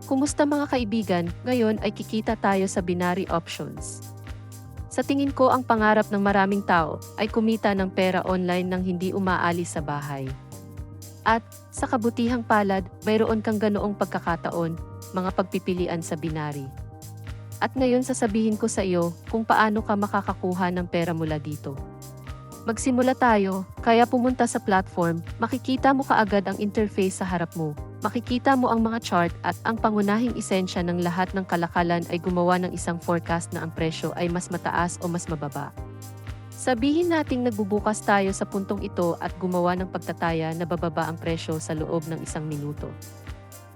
Kumusta mga kaibigan, ngayon ay kikita tayo sa binary options. Sa tingin ko ang pangarap ng maraming tao ay kumita ng pera online nang hindi umaalis sa bahay. At, sa kabutihang palad, mayroon kang ganoong pagkakataon, mga pagpipilian sa binary. At ngayon sasabihin ko sa iyo kung paano ka makakakuha ng pera mula dito. Magsimula tayo, kaya pumunta sa platform, makikita mo kaagad ang interface sa harap mo. Makikita mo ang mga chart at ang pangunahing esensya ng lahat ng kalakalan ay gumawa ng isang forecast na ang presyo ay mas mataas o mas mababa. Sabihin nating nagbubukas tayo sa puntong ito at gumawa ng pagtataya na bababa ang presyo sa loob ng 1 minuto.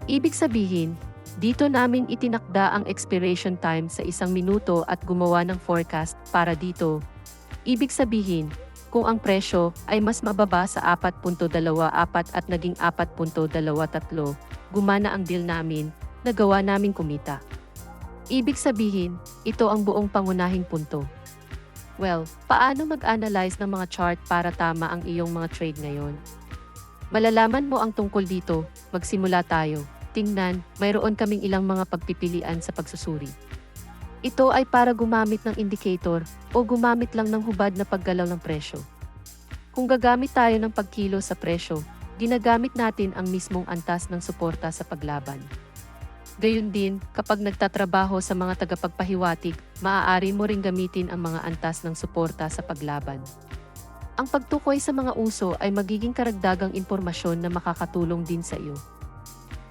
Ibig sabihin, dito namin itinakda ang expiration time sa 1 minuto at gumawa ng forecast para dito. Ibig sabihin, kung ang presyo ay mas mababa sa 4.24 at naging 4.23, gumana ang deal namin, nagawa naming kumita. Ibig sabihin, ito ang buong pangunahing punto. Well, paano mag-analyze ng mga chart para tama ang iyong mga trade ngayon? Malalaman mo ang tungkol dito, magsimula tayo. Tingnan, mayroon kaming ilang mga pagpipilian sa pagsusuri. Ito ay para gumamit ng indicator o gumamit lang ng hubad na paggalaw ng presyo. Kung gagamit tayo ng pagkilo sa presyo, ginagamit natin ang mismong antas ng suporta sa paglaban. Gayun din, kapag nagtatrabaho sa mga tagapagpahiwatig, maaari mo ring gamitin ang mga antas ng suporta sa paglaban. Ang pagtukoy sa mga uso ay magiging karagdagang impormasyon na makakatulong din sa iyo.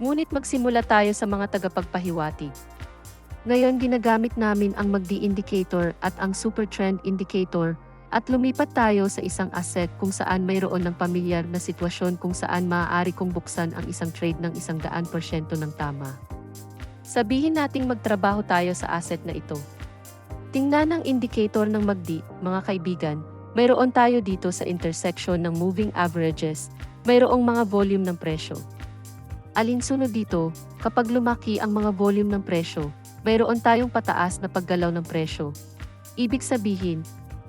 Ngunit magsimula tayo sa mga tagapagpahiwatig. Ngayon ginagamit namin ang MACD indicator at ang super trend indicator at lumipat tayo sa isang asset kung saan mayroon ng pamilyar na sitwasyon kung saan maaari kong buksan ang isang trade ng 100% ng tama. Sabihin nating magtrabaho tayo sa asset na ito. Tingnan ang indicator ng MACD, mga kaibigan, mayroon tayo dito sa intersection ng moving averages, mayroong mga volume ng presyo. Alinsunod dito, kapag lumaki ang mga volume ng presyo, mayroon tayong pataas na paggalaw ng presyo. Ibig sabihin,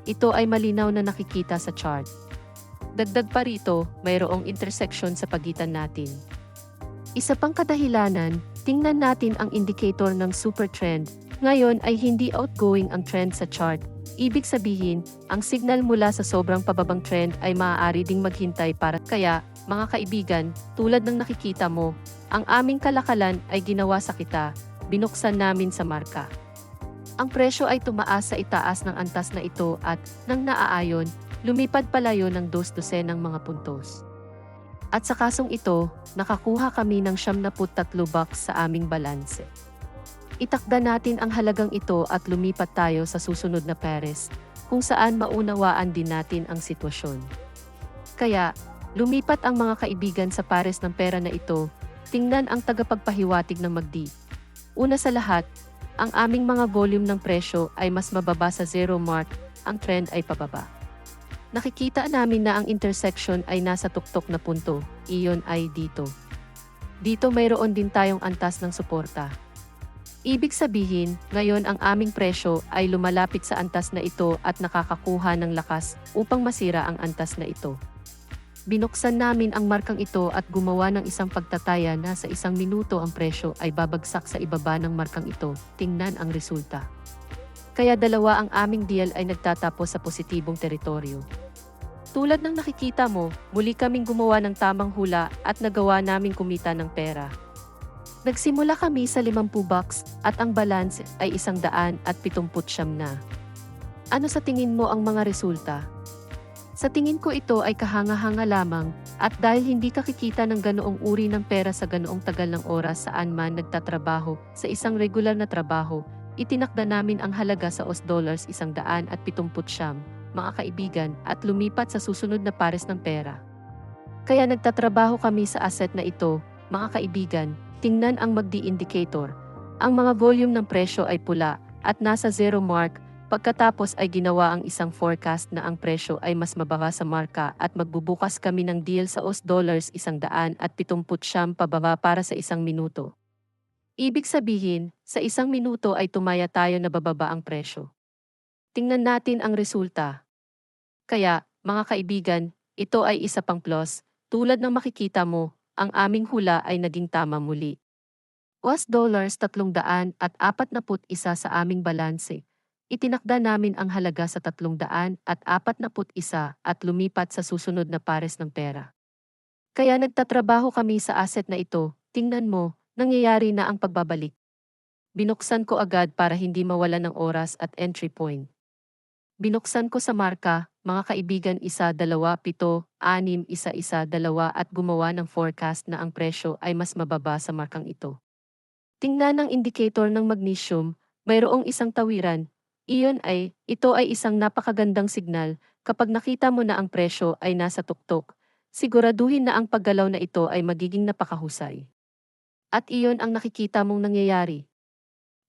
ito ay malinaw na nakikita sa chart. Dagdag pa rito, mayroong intersection sa pagitan natin. Isa pang kadahilanan, tingnan natin ang indicator ng super trend. Ngayon ay hindi outgoing ang trend sa chart. Ibig sabihin, ang signal mula sa sobrang pababang trend ay maaari ding maghintay para kaya, mga kaibigan, tulad ng nakikita mo, ang aming kalakalan ay ginawa sa kita. Binuksan namin sa marka. Ang presyo ay tumaas sa itaas ng antas na ito at, nang naaayon, lumipad palayo ng 2 ng mga puntos. At sa kasong ito, nakakuha kami ng $73 sa aming balanse. Itakda natin ang halagang ito at lumipat tayo sa susunod na pares, kung saan maunawaan din natin ang sitwasyon. Kaya, lumipat ang mga kaibigan sa pares ng pera na ito, tingnan ang tagapagpahiwatig ng MACD. Una sa lahat, ang aming mga volume ng presyo ay mas mababa sa zero mark, ang trend ay pababa. Nakikita namin na ang intersection ay nasa tuktok na punto, iyon ay dito. Dito mayroon din tayong antas ng suporta. Ibig sabihin, ngayon ang aming presyo ay lumalapit sa antas na ito at nakakakuha ng lakas upang masira ang antas na ito. Binuksan namin ang markang ito at gumawa ng isang pagtataya na sa 1 minuto ang presyo ay babagsak sa ibaba ng markang ito. Tingnan ang resulta. Kaya dalawa ang aming deal ay nagtatapos sa positibong teritoryo. Tulad ng nakikita mo, muli kaming gumawa ng tamang hula at nagawa naming kumita ng pera. Nagsimula kami sa $50 at ang balance ay 179 na. Ano sa tingin mo ang mga resulta? Sa tingin ko ito ay kahanga-hanga lamang, at dahil hindi ka kikita ng ganoong uri ng pera sa ganoong tagal ng oras saan man nagtatrabaho sa isang regular na trabaho, itinakda namin ang halaga sa $170, mga kaibigan, at lumipat sa susunod na pares ng pera. Kaya nagtatrabaho kami sa asset na ito, mga kaibigan, tingnan ang MACD indicator. Ang mga volume ng presyo ay pula at nasa zero mark. Pagkatapos ay ginawa ang isang forecast na ang presyo ay mas mababa sa marka at magbubukas kami ng deal sa $170 pababa para sa 1 minuto. Ibig sabihin, sa 1 minuto ay tumaya tayo na bababa ang presyo. Tingnan natin ang resulta. Kaya, mga kaibigan, ito ay isa pang plus, tulad ng makikita mo, ang aming hula ay naging tama muli. US $341 sa aming balanse. Itinakda namin ang halaga sa 341 at lumipat sa susunod na pares ng pera. Kaya nagtatrabaho kami sa asset na ito, tingnan mo, nangyayari na ang pagbabalik. Binuksan ko agad para hindi mawala ng oras at entry point. Binuksan ko sa marka, mga kaibigan 1, 2, 7, 6, 1, 1, 2 at gumawa ng forecast na ang presyo ay mas mababa sa markang ito. Tingnan ang indicator ng magnesium, mayroong isang tawiran. Ito ay isang napakagandang signal kapag nakita mo na ang presyo ay nasa tuktok. Siguraduhin na ang paggalaw na ito ay magiging napakahusay. At iyon ang nakikita mong nangyayari.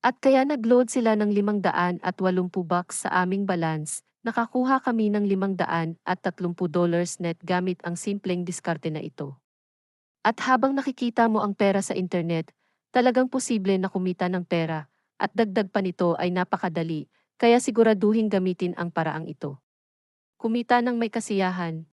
At kaya nag-load sila ng $580 sa aming balance, nakakuha kami ng $530 net gamit ang simpleng diskarte na ito. At habang nakikita mo ang pera sa internet, talagang posible na kumita ng pera, at dagdag pa nito ay napakadali, kaya siguraduhin gamitin ang paraang ito. Kumita ng may kasiyahan.